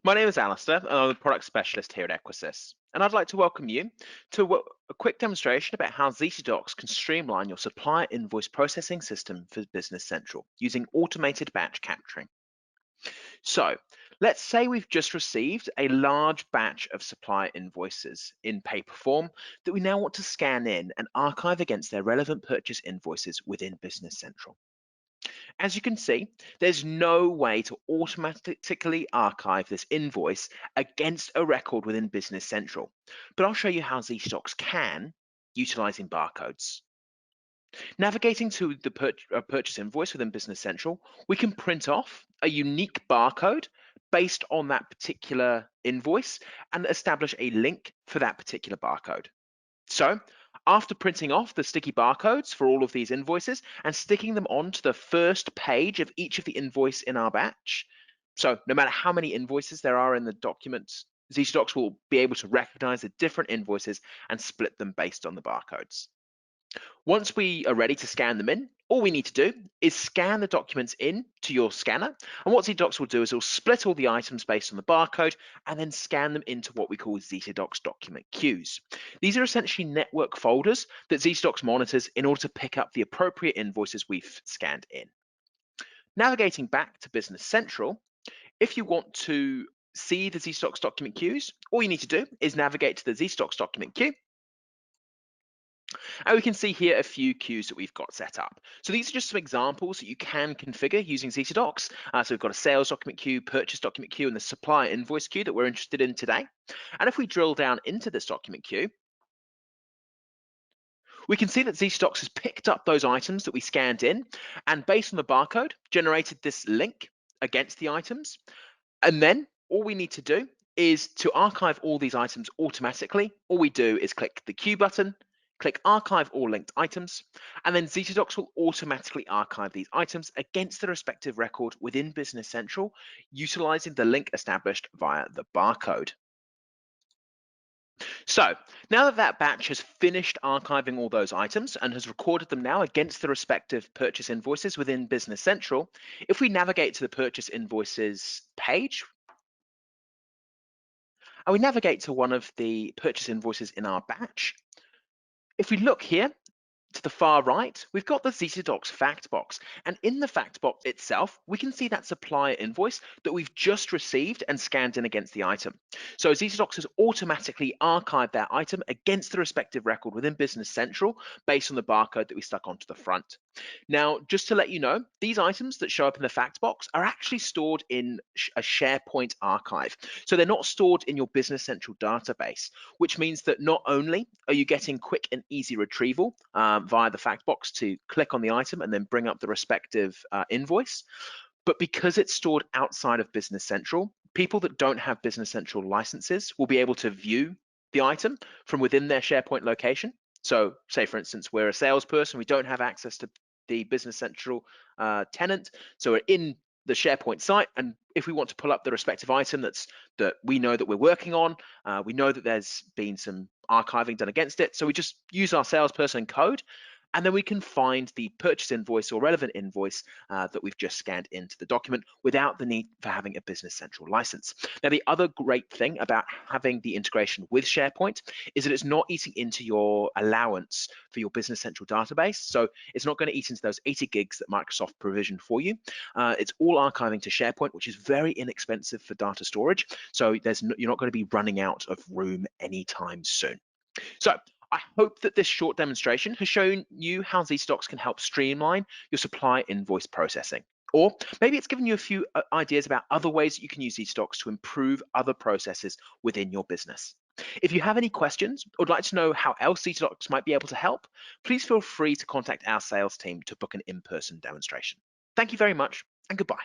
My name is Alistair, and I'm the product specialist here at Equisys. And I'd like to welcome you to a quick demonstration about how Zetadocs can streamline your supplier invoice processing system for Business Central using automated batch capturing. So, let's say we've just received a large batch of supplier invoices in paper form that we now want to scan in and archive against their relevant purchase invoices within Business Central. As you can see, there's no way to automatically archive this invoice against a record within Business Central, but I'll show you how Zstocks can utilizing barcodes. Navigating to the purchase invoice within Business Central, we can print off a unique barcode based on that particular invoice and establish a link for that particular barcode. So after printing off the sticky barcodes for all of these invoices and sticking them onto the first page of each of the invoice in our batch, so no matter how many invoices there are in the documents, Zstocks will be able to recognize the different invoices and split them based on the barcodes. Once we are ready to scan them in, all we need to do is scan the documents in to your scanner. And what Zetadocs will do is it'll split all the items based on the barcode and then scan them into what we call Zetadocs document queues. These are essentially network folders that Zetadocs monitors in order to pick up the appropriate invoices we've scanned in. Navigating back to Business Central, if you want to see the Zetadocs document queues, all you need to do is navigate to the Zetadocs document queue. And we can see here a few queues that we've got set up. So these are just some examples that you can configure using Zetadocs. So we've got a sales document queue, purchase document queue, and the supplier invoice queue that we're interested in today. And if we drill down into this document queue, we can see that Zetadocs has picked up those items that we scanned in, and based on the barcode, generated this link against the items. And then all we need to do is to archive all these items automatically. All we do is click the queue button, click Archive All Linked Items, and then Zetadocs will automatically archive these items against the respective record within Business Central, utilizing the link established via the barcode. So now that that batch has finished archiving all those items and has recorded them now against the respective purchase invoices within Business Central, if we navigate to the purchase invoices page, and we navigate to one of the purchase invoices in our batch, if we look here to the far right, we've got the Zetadocs fact box. And in the fact box itself, we can see that supplier invoice that we've just received and scanned in against the item. So Zetadocs has automatically archived that item against the respective record within Business Central based on the barcode that we stuck onto the front. Now, just to let you know, these items that show up in the fact box are actually stored in a SharePoint archive. So they're not stored in your Business Central database, which means that not only are you getting quick and easy retrieval via the fact box to click on the item and then bring up the respective invoice, but because it's stored outside of Business Central, people that don't have Business Central licenses will be able to view the item from within their SharePoint location. So say, for instance, we're a salesperson, we don't have access to the Business Central tenant, so we're in the SharePoint site, and if we want to pull up the respective item that we know that we're working on, we know that there's been some archiving done against it, so we just use our salesperson code, and then we can find the purchase invoice or relevant invoice that we've just scanned into the document without the need for having a Business Central license. Now, the other great thing about having the integration with SharePoint is that it's not eating into your allowance for your Business Central database. So it's not going to eat into those 80 gigs that Microsoft provisioned for you. It's all archiving to SharePoint, which is very inexpensive for data storage. So you're not going to be running out of room anytime soon. So I hope that this short demonstration has shown you how Zetadocs can help streamline your supply invoice processing. Or maybe it's given you a few ideas about other ways that you can use Zetadocs to improve other processes within your business. If you have any questions or would like to know how else Zetadocs might be able to help, please feel free to contact our sales team to book an in-person demonstration. Thank you very much, and goodbye.